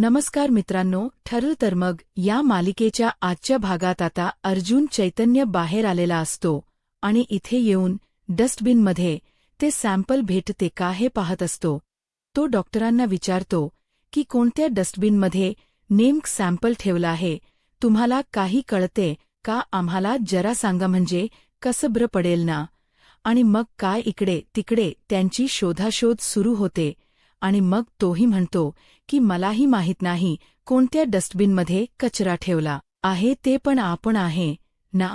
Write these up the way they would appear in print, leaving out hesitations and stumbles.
नमस्कार मित्रांनो, ठरलं तर मग या मालिकेच्या आजच्या भागात आता अर्जुन चैतन्य बाहेर आलेला असतो आणि इथे येऊन डस्टबिनमध्ये ते सॅम्पल भेटते का हे पाहत असतो. तो डॉक्टरांना विचारतो की कोणत्या डस्टबिनमध्ये नेमकं सॅम्पल ठेवलं आहे, तुम्हाला काही कळते का, आम्हाला जरा सांगा म्हणजे कसं बरं पडेल ना. आणि मग काय इकडे तिकडे त्यांची शोधाशोध सुरू होते आणि मग तोही म्हणतो की मलाही माहीत नाही कोणत्या डस्टबिनमध्ये कचरा ठेवला आहे, ते पण आपण आहे ना,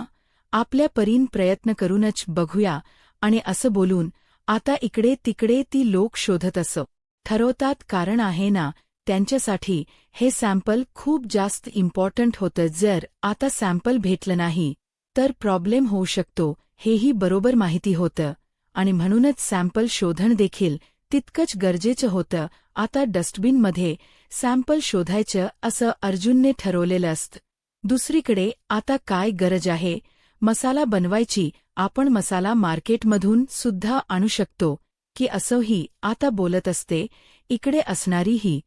आपल्या परीन प्रयत्न करूनच बघूया. आणि असं बोलून आता इकडे तिकडे ती लोक शोधत असं ठरवतात, कारण आहे ना त्यांच्यासाठी हे सॅम्पल खूप जास्त इम्पॉर्टंट होतं. जर आता सॅम्पल भेटलं नाही तर प्रॉब्लेम होऊ शकतो, हेही बरोबर माहिती होतं आणि म्हणूनच सॅम्पल शोधण देखील तितकंच गरजेचं होतं. आता डस्टबिनमध्ये सॅम्पल शोधायचं असं अर्जुनने ठरवलेलं असतं. दुसरीकडे आता काय गरज आहे मसाला बनवायची, आपण मसाला मार्केटमधून सुद्धा आणू शकतो की असंही आता बोलत असते. इकडे असणारी ही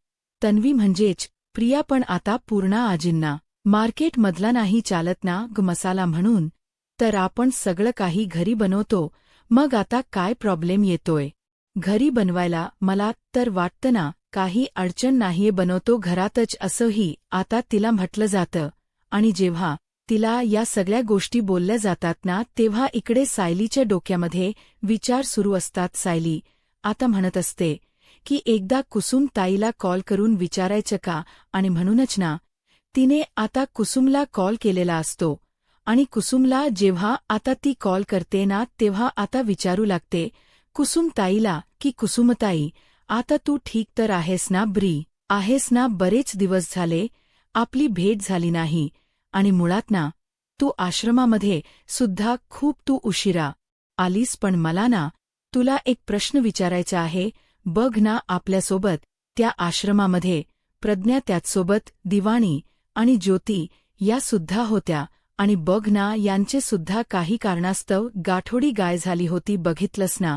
तन्वी म्हणजेच प्रिया पण आता पूर्ण आजींना मार्केटमधला नाही चालत ना ग मसाला म्हणून, तर आपण सगळं काही घरी बनवतो, मग आता काय प्रॉब्लेम येतोय घरी बनवायला. मला तर वाटतं ना काही अडचण नाहीये, बनवतो घरातच असंही आता तिला म्हटलं जातं. आणि जेव्हा तिला या सगळ्या गोष्टी बोलल्या जातात ना, तेव्हा इकडे सायलीच्या डोक्यामध्ये विचार सुरू असतात. सायली आता म्हणत असते की एकदा कुसुम ताईला कॉल करून विचारायचं का, आणि म्हणूनच ना तिने आता कुसुमला कॉल केलेला असतो. आणि कुसुमला जेव्हा आता ती कॉल करते ना, तेव्हा आता विचारू लागते कुसुम ताईला की कुसुमताई, आता तू ठीक तर आहेस ना, ब्री आहेस ना, बरेच दिवस झाले आपली भेट झाली नाही, आणि मुळात ना तू आश्रमामध्ये सुद्धा खूप तू उशिरा आलीस, पण मला ना तुला एक प्रश्न विचारायचा आहे. बघ ना आपल्यासोबत त्या आश्रमामध्ये प्रज्ञा, त्याचसोबत दिवाणी आणि ज्योती या सुद्धा होत्या, आणि बघ ना यांचे सुद्धा काही कारणास्तव गाठोडी गाय झाली होती, बघितलंस ना,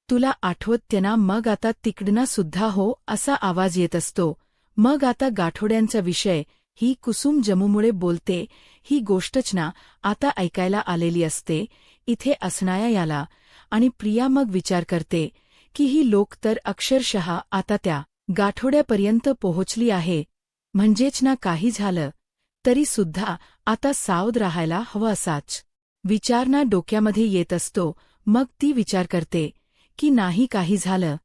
तुला आठवतं ना. मग आता तिकडनं सुद्धा हो असा आवाज येत असतो. मग आता गाठोड्यांचा विषय ही कुसुम जमूमुळे बोलते, ही गोष्टच ना आता ऐकायला आलेली असते इथे असणाया याला. आणि प्रिया मग विचार करते की ही लोक तर अक्षरशः आता त्या गाठोड्यापर्यंत पोहोचली आहे, म्हणजेच ना काही झालं तरी सुद्धा आता सावध राहायला हवं असाच विचार ना डोक्यामध्ये येत असतो. मग ती विचार करते की नाही काही झालं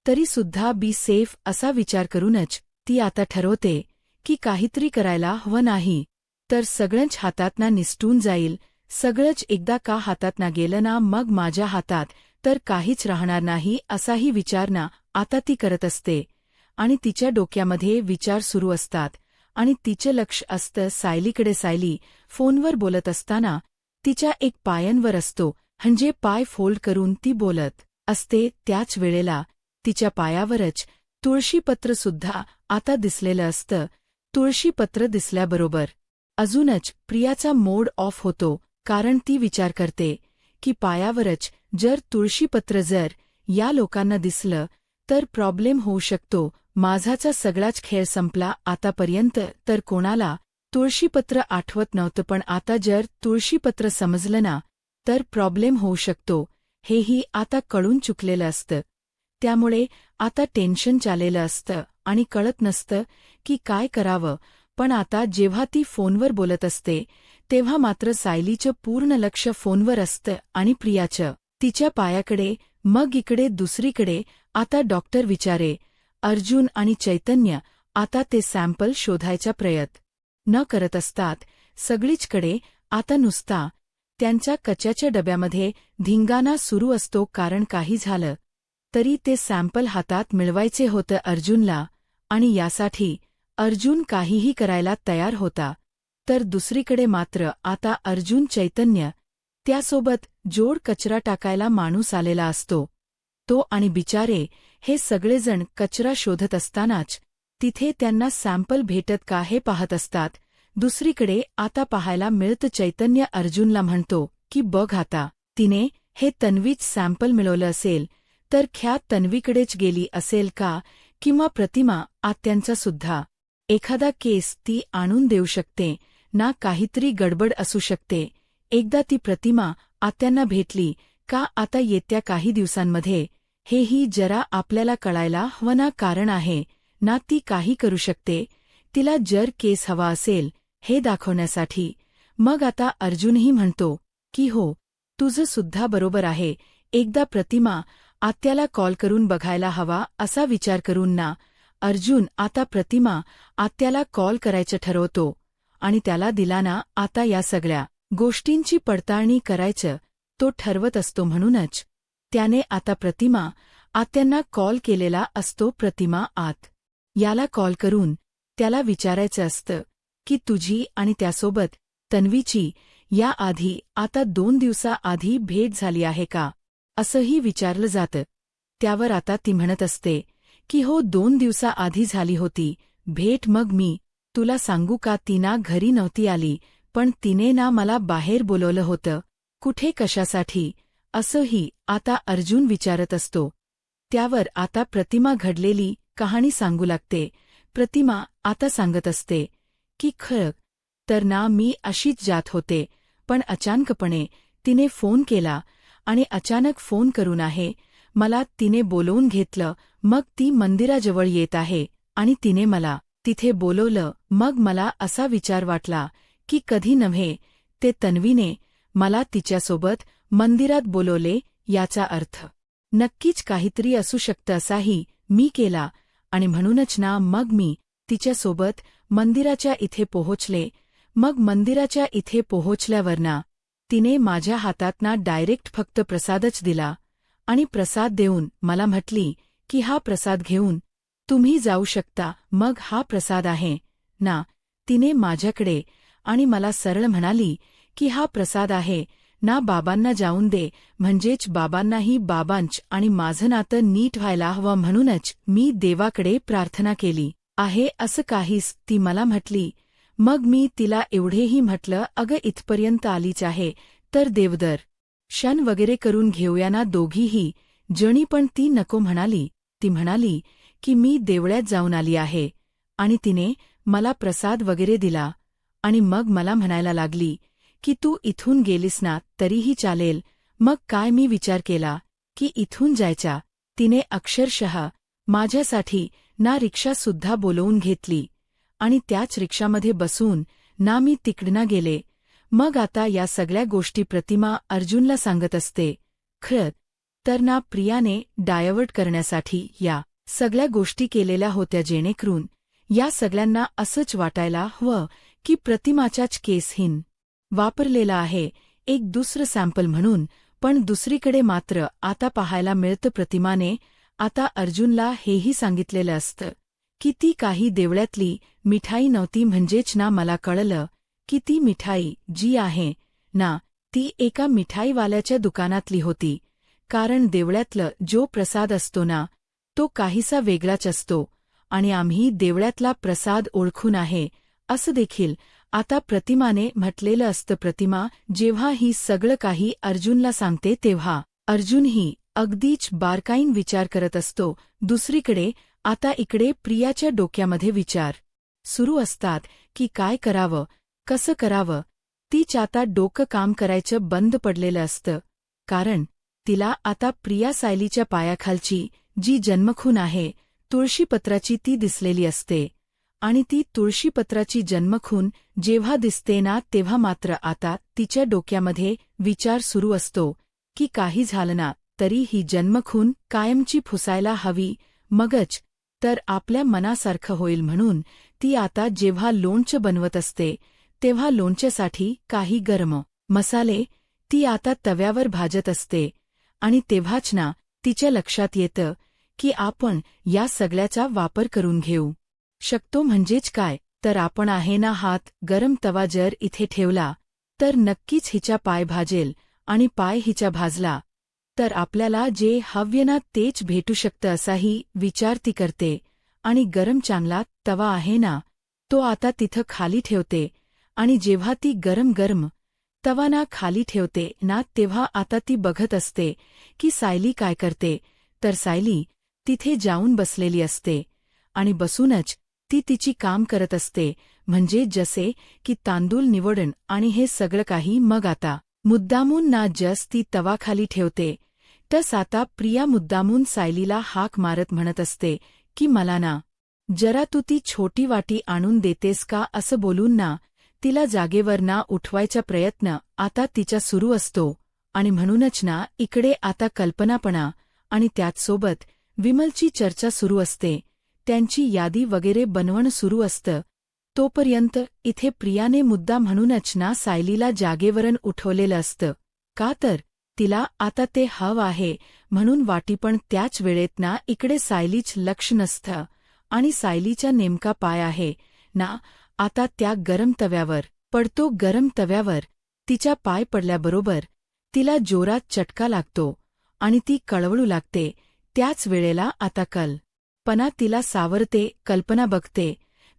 तरी सुद्धा बी सेफ असा विचार करूनच ती आता ठरवते की काहीतरी करायला हवं, नाही तर सगळंच हातातना निसटून जाईल. सगळंच एकदा का हातातना गेलं ना, मग माझ्या हातात तर काहीच राहणार नाही असाही विचार ना आता ती करत असते. आणि तिच्या डोक्यामध्ये विचार सुरू असतात आणि तिचं लक्ष असतं सायलीकडे. सायली फोनवर बोलत असताना तिच्या एक पायांवर असतो, म्हणजे पाय फोल्ड करून ती बोलत असते. त्याच वेळेला तिच्या पायावरच तुळशीपत्र सुद्धा आता दिसलेलं असतं. तुळशीपत्र दिसल्याबरोबर अजूनच प्रियाचा मूड ऑफ होतो, कारण ती विचार करते की पायावरच जर तुळशीपत्र जर या लोकांना दिसलं तर प्रॉब्लेम होऊ शकतो. माझाचा सगळाच खेळ संपला आतापर्यंत तर कोणाला तुळशीपत्र आठवत नव्हतं, पण आता जर तुळशीपत्र समजलं ना तर प्रॉब्लेम होऊ शकतो, हेही आता कळून चुकलेलं असतं. त्यामुळे आता टेन्शन चाललेलं असतं आणि कळत नसतं की काय करावं. पण आता जेव्हा ती फोनवर बोलत असते तेव्हा मात्र सायलीचं पूर्ण लक्ष फोनवर असतं आणि प्रियाचं तिच्या पायाकडे. मग इकडे दुसरीकडे आता डॉक्टर विचारे अर्जुन आणि चैतन्य आता ते सॅम्पल शोधायचा प्रयत्न न करत असतात. सगळीचकडे आता नुसता त्यांच्या कचऱ्याच्या डब्यामध्ये धिंगाणा सुरू असतो, कारण काही झालं तरी ते सॅम्पल हातात मिळवायचे होतं अर्जुनला, आणि यासाठी अर्जुन काहीही करायला तयार होता. तर दुसरीकडे मात्र आता अर्जुन, चैतन्य, त्यासोबत जोड कचरा टाकायला माणूस आलेला असतो तो, आणि बिचारे हे सगळेजण कचरा शोधत असतानाच तिथे त्यांना सॅम्पल भेटत का हे पाहत असतात. दुसरीकडे आता पाहायला मिळतं चैतन्य अर्जुनला म्हणतो की बघ आता तिने हे तन्वीच सॅम्पल मिळवलं असेल तर ख्यात तन्वीकडेच गेली असेल का, किंवा प्रतिमा आत्यांचा सुद्धा एखादा केस ती आणून देऊ शकते ना, काहीतरी गडबड असू शकते. एकदा ती प्रतिमा आत्यांना भेटली का आता येत्या काही दिवसांमध्ये, हेही जरा आपल्याला कळायला हवं ना. कारण आहे ना, ती काही करू शकते तिला जर केस हवा असेल हे दाखवण्यासाठी. मग आता अर्जुनही म्हणतो की हो, तुझं सुद्धा बरोबर आहे. एकदा प्रतिमा आत्याला कॉल करून बघायला हवा असा विचार करून ना, अर्जुन आता प्रतिमा आत्याला कॉल करायचं ठरवतो आणि त्याला दिला ना आता या सगळ्या गोष्टींची पडताळणी करायचं तो ठरवत असतो. म्हणूनच त्याने आता प्रतिमा आत्यांना कॉल केलेला असतो. प्रतिमा आत याला कॉल करून त्याला विचारायचं असतं की तुझी आणि त्यासोबत तन्वीची याआधी आता 2 दिवसाआधी भेट झाली आहे का, असंही विचारलं जातं. त्यावर आता ती म्हणत असते की हो, 2 दिवसाआधी झाली होती भेट. मग मी तुला सांगू का, ती ना घरी नव्हती आली, पण तिने ना मला बाहेर बोलवलं होतं. कुठे, कशासाठी, असंही आता अर्जुन विचारत असतो. त्यावर आता प्रतिमा घडलेली कहाणी सांगू लागते. प्रतिमा आता सांगत असते की खरं तर ना मी अशीच जात होते, पण अचानकपणे तिने फोन केला आणि अचानक फोन करून आहे मला तिने बोलवून घेतलं. मग ती मंदिराजवळ येत आहे आणि तिने मला तिथे बोलवलं. मग मला असा विचार वाटला की कधी नव्हे ते तन्वीने मला तिच्यासोबत मंदिरात बोलवले, याचा अर्थ नक्कीच काहीतरी असू शकतं असाही मी केला आणि म्हणूनच ना मग मी तिच्यासोबत मंदिराच्या इथे पोहोचले. मग मंदिराच्या इथे पोहोचल्यावर ना तिने माझ्या हातात ना डायरेक्ट फक्त प्रसादच दिला आणि प्रसाद देऊन मला म्हटली की हा प्रसाद घेऊन तुम्ही जाऊ शकता. मग हा प्रसाद आहे ना, तिने माझ्याकडे आणि मला सरळ म्हणाली की हा प्रसाद आहे ना, बाबांना जाऊन दे, म्हणजेच बाबांनाही बाबांच आणि माझं नातं नीट व्हायला हवं. म्हणूनच मी देवाकडे प्रार्थना केली आहे असं काहीच ती मला म्हटली. मग मी तिला एवढेही म्हटलं, अगं इथपर्यंत आलीच आहे तर देवदर्शन वगैरे करून घेऊया ना दोघीही जणी. पण ती नको म्हणाली. ती म्हणाली की मी देवळ्यात जाऊन आली आहे. आणि तिने मला प्रसाद वगैरे दिला आणि मग मला म्हणायला लागली की तू इथून गेलीस ना तरीही चालेल. मग काय मी विचार केला की इथून जायच्या तिने अक्षरशः माझ्यासाठी ना रिक्षासुद्धा बोलवून घेतली आणि त्याच रिक्षामध्ये बसून ना मी तिकडनं गेले. मग आता या सगळ्या गोष्टी प्रतिमा अर्जुनला सांगत असते. खरं तर ना प्रियाने डायव्हर्ट करण्यासाठी या सगळ्या गोष्टी केलेल्या होत्या, जेणेकरून या सगळ्यांना असंच वाटायला हवं की प्रतिमाचाच केस हिन वापरलेला आहे एक दुसरं सॅम्पल म्हणून. पण दुसरीकडे मात्र आता पाहायला मिळतं प्रतिमाने आता अर्जुनला हेही सांगितलेलं असतं की ती काही देवळ्यातली मिठाई नव्हती. म्हणजेच ना मला कळलं की ती मिठाई जी आहे ना ती एका मिठाईवाल्याच्या दुकानातली होती. कारण देवळ्यातलं जो प्रसाद असतो ना तो काहीसा वेगळाच असतो आणि आम्ही देवळ्यातला प्रसाद ओळखून आहे असं देखील आता प्रतिमाने म्हटलेलं असतं. प्रतिमा जेव्हा ही सगळं काही अर्जुनला सांगते तेव्हा अर्जुनही अगदीच बारकाईन विचार करत असतो. दुसरीकडे आता इकडे प्रियाच्या डोक्यामध्ये विचार सुरू असतात की काय करावं, कसं करावं. तीच आता डोकं काम करायचं बंद पडलेलं असतं. कारण तिला आता प्रिया सायलीच्या पायाखालची जी जन्मखून आहे तुळशीपत्राची ती दिसलेली असते आणि ती तुळशीपत्राची जन्मखून जेव्हा दिसते ना तेव्हा मात्र आता तिच्या डोक्यामध्ये विचार सुरू असतो की काही झालं ना तरी ही जन्मखून कायमची फुसायला हवी, मगच तर आपल्या मनासारखं होईल. म्हणून ती आता जेव्हा लोणचं बनवत असते तेव्हा लोणच्यासाठी काही गरम मसाले ती आता तव्यावर भाजत असते आणि तेव्हाच ना तिच्या लक्षात येतं की आपण या सगळ्याचा वापर करून घेऊ शकतो. म्हणजेच काय तर आपण आहे ना हात गरम तवा जर इथे ठेवला तर नक्कीच हिचा पाय भाजेल आणि पाय हिचा भाजला तर आपल्याला जे हव्य ना तेच भेटू शकतं असाही विचार ती करते. आणि गरम चांगला तवा आहे ना तो आता तिथं खाली ठेवते आणि जेव्हा ती गरम तवा ना खाली ठेवते ना तेव्हा आता ती बघत असते की सायली काय करते. तर सायली तिथे जाऊन बसलेली असते आणि बसूनच ती तिची काम करत असते, म्हणजे जसे की तांदूळ निवडण आणि हे सगळं काही. मग आता मुद्दामून ना जस ती तवाखाली ठेवते तस आता प्रिया मुद्दामून सायलीला हाक मारत म्हणत असते की मला ना जरा तू ती छोटी वाटी आणून देतेस का, असं बोलून ना तिला जागेवर ना उठवायचा प्रयत्न आता तिचा सुरू असतो. आणि म्हणूनच ना इकडे आता कल्पनापणा आणि त्याचसोबत विमलची चर्चा सुरू असते, त्यांची यादी वगैरे बनवणं सुरू असतं. तोपर्यंत इथे प्रियाने मुद्दा म्हणूनच ना सायलीला जागेवरून उठवलेलं असतं, का तर तिला आता ते हवं आहे म्हणून वाटी. पण त्याच वेळेत ना इकडे सायलीच लक्ष नसतं आणि सायलीचा नेमका पाय आहे ना आता त्या गरम तव्यावर पडतो. गरम तव्यावर तिचा पाय पडल्याबरोबर तिला जोरात चटका लागतो आणि ती कळवळू लागते. त्याच वेळेला आता कल्पना तिला सावरते. कल्पना बघते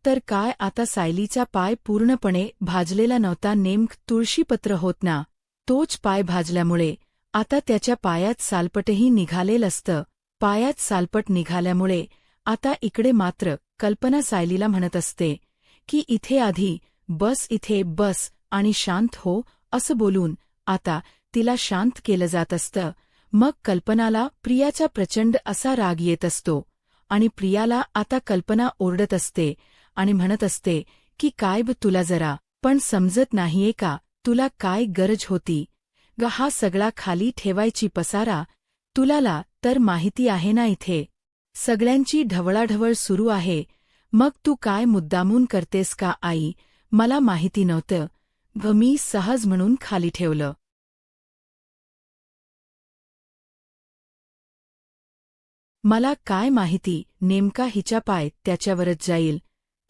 तर काय आता सायलीचा पाय पूर्णपणे भाजलेला नव्हता, नेमकं तुळशीपत्र होत ना तोच पाय भाजल्यामुळे आता त्याच्या पायात सालपटही निघालेलं असतं. पायात सालपट निघाल्यामुळे आता इकडे मात्र कल्पना सायलीला म्हणत असते की इथे आधी बस, इथे बस आणि शांत हो, असं बोलून आता तिला शांत केलं जात असतं. मग कल्पनाला प्रियाचा प्रचंड असा राग येत असतो आणि प्रियाला आता कल्पना ओरडत असते आणि म्हणत असते की काय तुला जरा पण समजत नाहीये का, तुला काय गरज होती ग हा सगळा खाली ठेवायची पसारा, तुला तर माहिती आहे ना इथे सगळ्यांची ढवळाढवळ सुरू आहे, मग तू काय मुद्दामून करतेस का आई, मला माहिती नव्हतं ग, मी सहज म्हणून खाली ठेवलं. मला काय माहिती नेमका हिचा पाय त्याच्यावरच जाईल.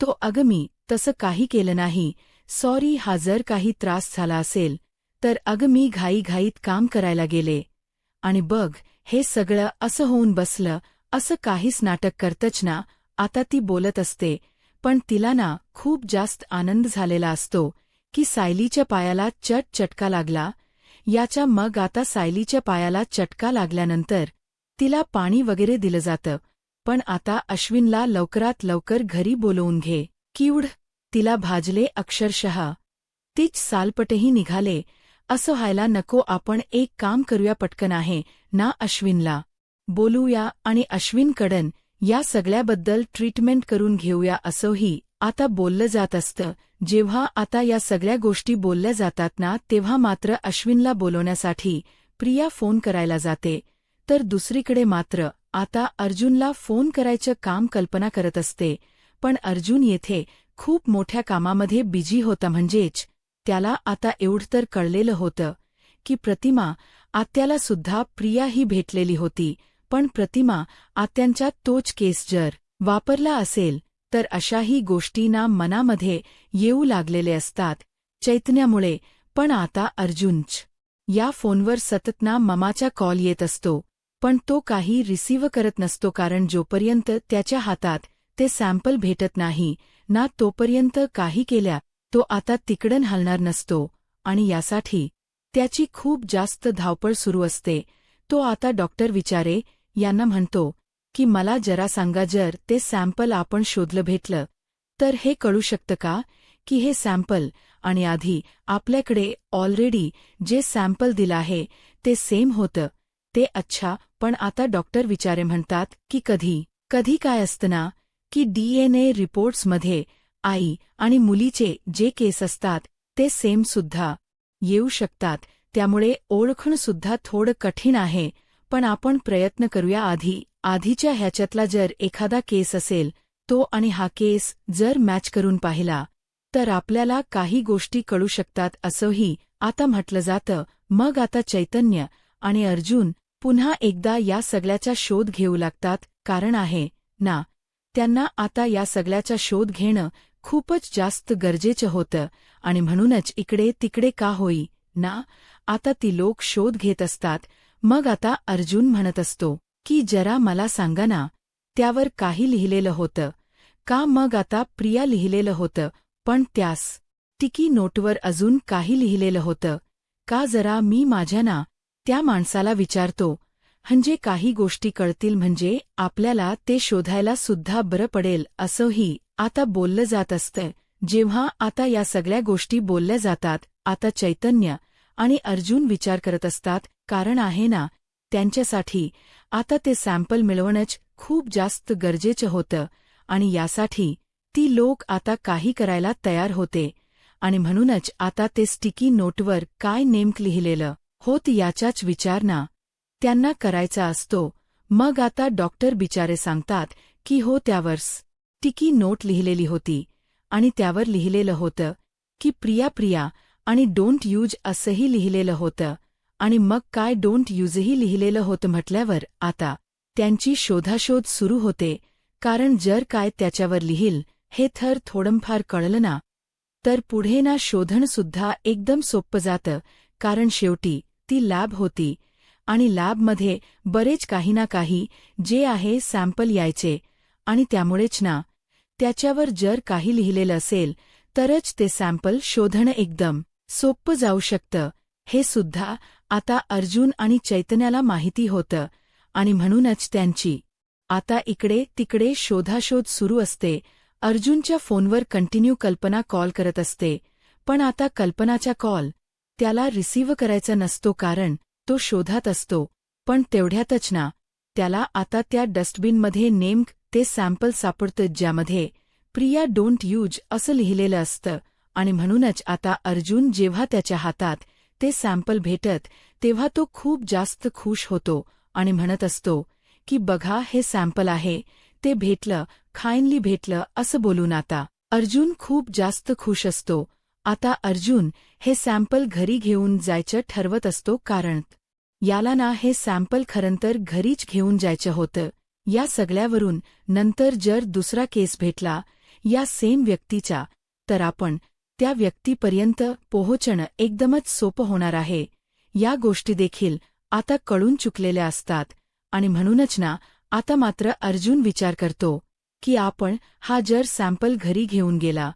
तो अगं मी तसं काही केलं नाही, सॉरी, हा जर काही त्रास झाला असेल तर अगं मी घाईघाईत काम करायला गेले आणि बघ हे सगळं असं होऊन बसलं, असं काहीच नाटक करतच ना. आता ती बोलत असते पण तिला ना खूप जास्त आनंद झालेला असतो की सायलीच्या पायाला चटका लागला याचा. मग आता सायलीच्या पायाला चटका लागल्यानंतर तिला पाणी वगैरे दिलं जातं. पण आता अश्विनला लवकरात लवकर घरी बोलवून घे, किवड तिला भाजले अक्षरशः, तीच सालपटही निघाले. असं व्हायला नको, आपण एक काम करूया पटकन आहे ना अश्विनला बोलूया आणि अश्विनकडन या सगळ्याबद्दल ट्रीटमेंट करून घेऊया, असंही आता बोललं जात असतं. जेव्हा आता या सगळ्या गोष्टी बोलल्या जातात ना तेव्हा मात्र अश्विनला बोलवण्यासाठी प्रिया फोन करायला जाते, तर दुसरीकडे मात्र आता अर्जुनला फोन करायचं काम कल्पना करत असते. पण अर्जुन येथे खूप मोठ्या कामामध्ये बिझी होता, म्हणजेच त्याला आता एवढं तर कळलेलं होतं की प्रतिमा आत्याला सुद्धा प्रिया ही भेटलेली होती. पण प्रतिमा आत्यांचा तोच केस जर वापरला असेल तर अशाही गोष्टी ना मनामध्ये येऊ लागलेले असतात चैतन्यामुळे. पण आता अर्जुनच या फोनवर सतत ना ममाचा कॉल येत असतो, पण तो काही रिसीव्ह करत नसतो, कारण जोपर्यंत त्याच्या हातात ते सॅम्पल भेटत नाही ना तोपर्यंत काही केल्या तो आता तिकडन हलणार नसतो आणि यासाठी त्याची खूप जास्त धावपळ सुरू असते. तो आता डॉक्टर विचारे यांना म्हणतो की मला जरा सांगा, जर ते सॅम्पल आपण शोधलं भेटलं तर हे कळू शकतं का की हे सॅम्पल आणि आधी आपल्याकडे ऑलरेडी जे सॅम्पल दिलं आहे ते सेम होतं ते. अच्छा, पण आता डॉक्टर विचारे म्हणतात की कधी काय असतं ना की DNA रिपोर्ट्समध्ये आई आणि मुलीचे जे केस असतात ते सेम सुद्धा येऊ शकतात, त्यामुळे ओळखणं सुद्धा थोडं कठीण आहे. पण आपण प्रयत्न करूया. आधीच्या ह्याच्यातला जर एखादा केस असेल तो आणि हा केस जर मॅच करून पाहिला तर आपल्याला काही गोष्टी कळू शकतात, असंही आता म्हटलं जातं. मग आता चैतन्य आणि अर्जुन पुन्हा एकदा या सगळ्याचा शोध घेऊ लागतात, कारण आहे ना त्यांना आता या सगळ्याचा शोध घेणं खूपच जास्त गरजेचं होतं. आणि म्हणूनच इकडे तिकडे का होई ना आता ती लोक शोध घेत असतात. मग आता अर्जुन म्हणत असतो की जरा मला सांगा ना त्यावर काही लिहिलेलं होतं का. मग आता प्रिया लिहिलेलं होतं, पण त्यास टिकी नोटवर अजून काही लिहिलेलं होतं का, जरा मी माझ्या ना त्या माणसाला विचारतो. म्हणजे काही गोष्टी कळतील म्हणजे आपल्याला ते शोधायला सुद्धा बरं पडेल असंही आता बोललं जात असतं. जेव्हा आता या सगळ्या गोष्टी बोलल्या जातात, आता चैतन्य आणि अर्जुन विचार करत असतात, कारण आहे ना, त्यांच्यासाठी आता ते सॅम्पल मिळवणंच खूप जास्त गरजेचं होतं आणि यासाठी ती लोक आता काही करायला तयार होते आणि म्हणूनच आता ते स्टिकी नोटवर काय नेमकं लिहिलेलं होत याचाच विचार ना त्यांना करायचा असतो. मग आता डॉक्टर बिचारे सांगतात की हो त्यावर स्टिकी नोट लिहिलेली होती आणि त्यावर लिहिलेलं होतं की प्रिया प्रिया आणि डोंट यूज असंही लिहिलेलं होतं आणि मग काय डोंट यूजही लिहिलेलं होतं म्हटल्यावर आता त्यांची शोधाशोध सुरू होते. कारण जर काय त्याच्यावर लिहिल हे थर थोडंफार कळलं ना तर पुढे ना शोधणसुद्धा एकदम सोपं जातं. कारण शेवटी ती लॅब होती आणि लॅबमध्ये बरेच काही ना काही जे आहे सॅम्पल यायचे आणि त्यामुळेच ना त्याच्यावर जर काही लिहिलेलं असेल तरच ते सॅम्पल शोधणं एकदम सोपं जाऊ शकतं. हे सुद्धा आता अर्जुन आणि चैतन्याला माहिती होतं आणि म्हणूनच त्यांची आता इकडे तिकडे शोधाशोध सुरू असते. अर्जुनच्या फोनवर कंटिन्यू कल्पना कॉल करत असते, पण आता कल्पनाचा कॉल त्याला रिसीव्ह करायचा नसतो कारण तो शोधात असतो. पण तेवढ्यातच ना त्याला आता त्या डस्टबिनमध्ये नेमकं ते सॅम्पल सापडतं ज्यामध्ये प्रिया डोंट यूज असं लिहिलेलं असतं आणि म्हणूनच आता अर्जुन जेव्हा त्याच्या हातात ते सॅम्पल भेटत तेव्हा तो खूप जास्त खुश होतो आणि म्हणत असतो की बघा हे सॅम्पल आहे, ते भेटलं, खायनली भेटलं असं बोलून आता अर्जुन खूप जास्त खुश असतो. आता अर्जुन हे सॅम्पल घरी घेऊन जायचं ठरवत असतो कारण याला ना हे सॅम्पल खरंतर घरीच घेऊन जायचं होतं. या सगळ्यावरून नंतर जर दुसरा केस भेटला या सेम व्यक्तीचा तर आपण त्या व्यक्तीपर्यंत पोहोचणं एकदमच सोपं होणार आहे. या गोष्टी देखील आता कळून चुकलेल्या असतात आणि म्हणूनच ना आता मात्र अर्जुन विचार करतो की आपण हा जर सॅम्पल घरी घेऊन गेला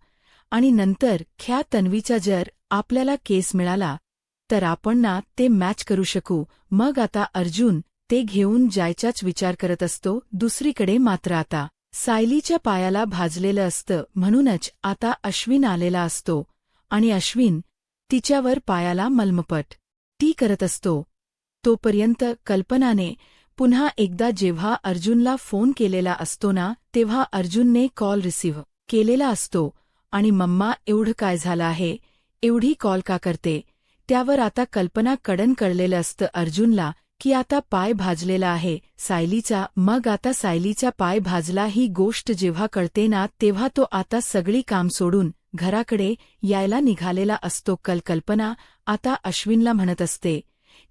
आणि नंतर ख्या तन्वीचा जर आपल्याला केस मिळाला तर आपण ना ते मॅच करू शकू. मग आता अर्जुन ते घेऊन जायचाच विचार करत असतो. दुसरीकडे मात्र आता सायलीच्या पायाला भाजलेलं असतं म्हणूनच आता अश्विन आलेला असतो आणि अश्विन तिच्यावर पायाला मलमपट ती करत असतो. तोपर्यंत कल्पनाने पुन्हा एकदा जेव्हा अर्जुनला फोन केलेला असतो ना तेव्हा अर्जुनने कॉल रिसीव्ह केलेला असतो आणि मम्मा एवढं काय झालं आहे, एवढी कॉल का करते. त्यावर आता कल्पना कडन कळलेलं असतं अर्जुनला की आता पाय भाजलेला आहे सायलीचा. मग आता सायलीचा पाय भाजला ही गोष्ट जेव्हा कळते ना तेव्हा तो आता सगळी काम सोडून घराकडे यायला निघालेला असतो. कल्पना आता अश्विनला म्हणत असते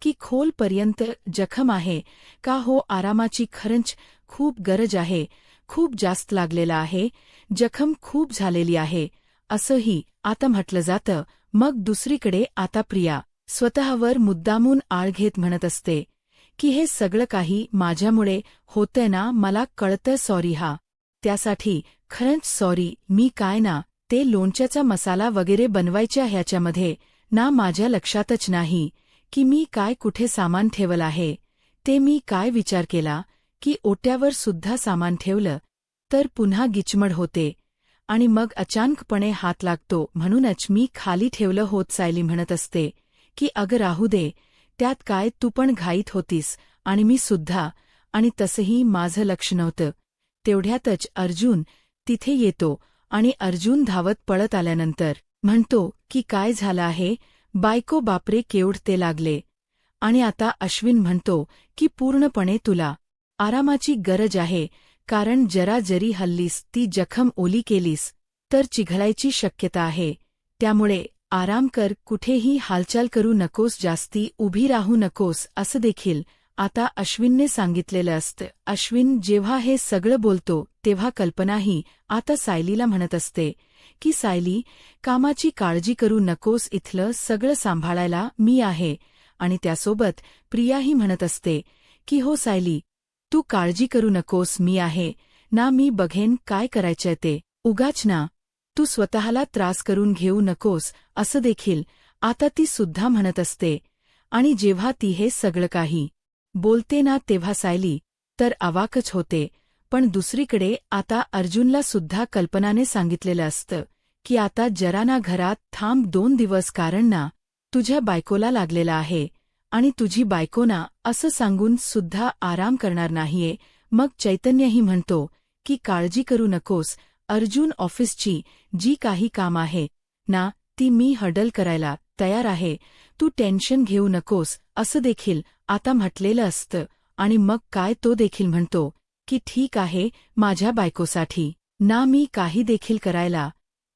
की खोलपर्यंत जखम आहे का हो, आरामाची खरंच खूप गरज आहे, खूप जास्त लागलेला आहे, जखम खूप झालेली आहे असंही आता म्हटलं जातं. मग दुसरीकडे आता प्रिया स्वतःवर मुद्दामून आळ घेत म्हणत असते की हे सगळं काही माझ्यामुळे होतंय ना, मला कळतं, सॉरी हा, त्यासाठी खरंच सॉरी. मी काय ना ते लोणच्याचा मसाला वगैरे बनवायच्या ह्याच्यामध्ये ना माझ्या लक्षातच नाही की मी काय कुठे सामान ठेवलं आहे. ते मी काय विचार केला की ओट्यावर सुद्धा सामान ठेवलं तर पुन्हा गिचमड होते आणि मग अचानकपणे हात लागतो म्हणूनच मी खाली ठेवलं होत. सायली म्हणत असते की अगं राहू दे, त्यात काय, तू पण घाईत होतीस आणि मी सुद्धा, आणि तसंही माझं लक्ष नव्हतं. तेवढ्यातच अर्जुन तिथे येतो आणि अर्जुन धावत पळत आल्यानंतर म्हणतो की काय झालं आहे बायको, बापरे केवढ ते लागले. आणि आता अश्विन म्हणतो की पूर्णपणे तुला आरामाची गरज आहे कारण जरा जरी हल्लीस, ती जखम ओली केलीस तर चिघळायची शक्यता आहे. त्यामुळे आराम कर, कुठेही हालचाल करू नकोस, जास्ती उभी राहू नकोस असं देखील आता अश्विनने सांगितलेलं असतं. अश्विन जेव्हा हे सगळं बोलतो तेव्हा कल्पनाही आता सायलीला म्हणत असते की सायली, कामाची काळजी करू नकोस, इथलं सगळं सांभाळायला मी आहे. आणि त्यासोबत प्रियाही म्हणत असते की हो सायली, तू काळजी करू नकोस, मी आहे ना, मी बघेन काय करायचंय ते, उगाच ना तू स्वतःला त्रास करून घेऊ नकोस असं देखील आता ती सुद्धा म्हणत असते. आणि जेव्हा ती हे सगळं काही बोलते ना तेव्हा सायली तर अवाकच होते, पण दुसरीकडे आता अर्जुनला सुद्धा कल्पनाने सांगितलेलं असतं की आता जरा ना घरात थांब 2 दिवस, कारण ना तुझ्या बायकोला लागलेला आहे आणि तुझी बायको ना असं सांगून सुद्धा आराम करणार नाहीये. मग चैतन्यही म्हणतो की काळजी करू नकोस अर्जुन, ऑफिसची जी काही काम आहे ना ती मी हँडल करायला तयार आहे, तू टेन्शन घेऊ नकोस, असं देखील आता म्हटलेलं असतं. आणि मग काय तो देखील म्हणतो की ठीक आहे, माझ्या बायकोसाठी ना मी काही देखील करायला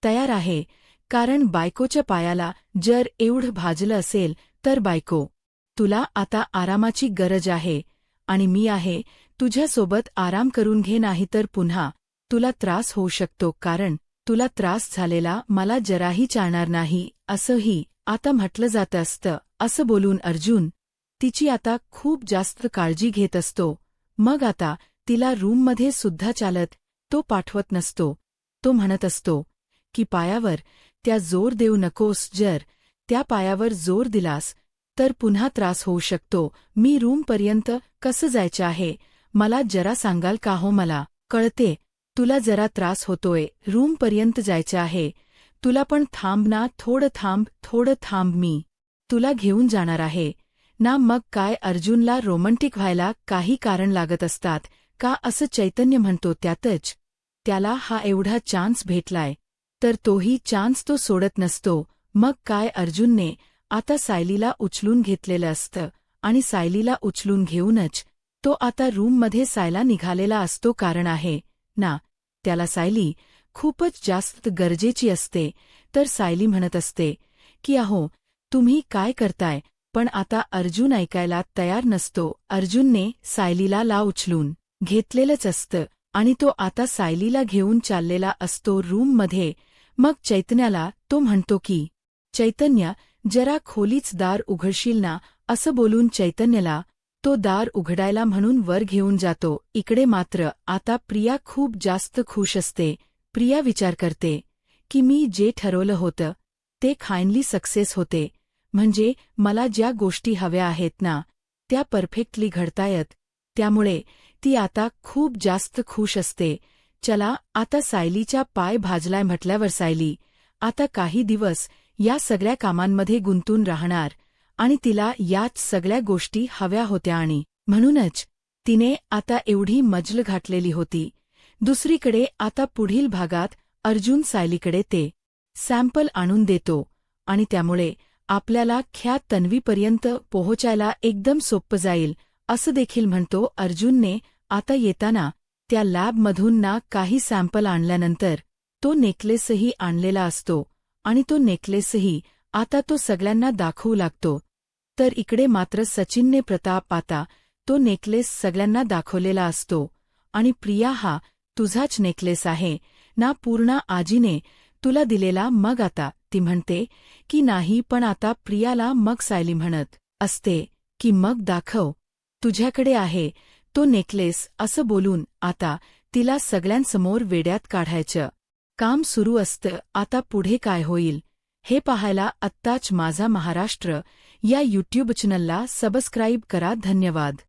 तयार आहे, कारण बायकोच्या पायाला जर एवढं भाजलं असेल तर बायको, तुला आता आरामाची गरज आहे आणि मी आहे तुझ्यासोबत, आराम करून घे, नाहीतर पुन्हा तुला त्रास होऊ शकतो, कारण तुला त्रास झालेला मला जराही चालणार नाही, असंही आता म्हटलं जात असतं. असं बोलून अर्जुन तिची आता खूप जास्त काळजी घेत असतो. मग आता तिला रूममध्ये सुद्धा चालत तो पाठवत नसतो. तो म्हणत असतो की पायावर त्या जोर देऊ नकोस, जर त्या पायावर जोर दिलास तर पुन्हा त्रास होऊ शकतो. मी रूमपर्यंत कसं जायचं आहे मला जरा सांगाल का? हो, मला कळते तुला जरा त्रास होतोय, रूमपर्यंत जायचं आहे तुला, पण थांब ना, थोडं थांब, मी तुला घेऊन जाणार आहे ना. मग काय अर्जुनला रोमॅन्टिक व्हायला काही कारण लागत असतात का, असं चैतन्य म्हणतो. त्यातच त्याला हा एवढा चान्स भेटलाय तर तोही चान्स तो सोडत नसतो. मग काय अर्जुनने आता सायलीला उचलून घेतलेलं असतं आणि सायलीला उचलून घेऊनच तो आता रूममध्ये जायला निघालेला असतो, कारण आहे ना त्याला सायली खूपच जास्त गरजेची असते. तर सायली म्हणत असते की अहो तुम्ही काय करताय, पण आता अर्जुन ऐकायला तयार नसतो. अर्जुनने सायलीला ला उचलून घेतलेलंच असतं आणि तो आता सायलीला घेऊन चाललेला असतो रूममध्ये. मग चैतन्याला तो म्हणतो की चैतन्य, जरा खोलीच दार उघडशील ना, असं बोलून चैतन्यला तो दार उघडायला म्हणून वर घेऊन जातो. इकडे मात्र आता प्रिया खूप जास्त खुश असते. प्रिया विचार करते की मी जे ठरवलं होतं ते फायनली सक्सेस होते, म्हणजे मला ज्या गोष्टी हव्या आहेत ना त्या परफेक्टली घडतायत, त्यामुळे ती आता खूप जास्त खुश असते. चला, आता सायलीच्या पाय भाजलाय म्हटल्यावर सायली आता काही दिवस या सगळ्या कामांमध्ये गुंतून राहणार आणि तिला याच सगळ्या गोष्टी हव्या होत्या आणि म्हणूनच तिने आता एवढी मजल घातलेली होती. दुसरीकडे आता पुढील भागात अर्जुन सायलीकडे ते सॅम्पल आणून देतो आणि त्यामुळे आपल्याला ख्यात तन्वीपर्यंत पोहोचायला एकदम सोपं जाईल, असं देखील म्हणतो. अर्जुनने आता येताना त्या लॅबमधून ना काही सॅम्पल आणल्यानंतर तो नेकलेसही आणलेला असतो आणि तो नेकलेसही आता तो सगळ्यांना दाखवू लागतो. तर इकडे मात्र सचिनने प्रताप आता तो नेकलेस सगळ्यांना दाखवलेला असतो आणि प्रिया, हा तुझाच नेकलेस आहे ना, पूर्ण आजीने तुला दिलेला. मग आता ती म्हणते की नाही, पण आता प्रियाला मग सायली म्हणत असते की मग दाखव, तुझ्याकडे आहे तो नेकलेस, असं बोलून आता तिला सगळ्यांसमोर वेड्यात काढायचं काम सुरू असतं. आता पुढे काय होईल हे पाहायला आत्ताच माझा महाराष्ट्र या यूट्यूब चॅनलला सबस्क्राईब करा. धन्यवाद.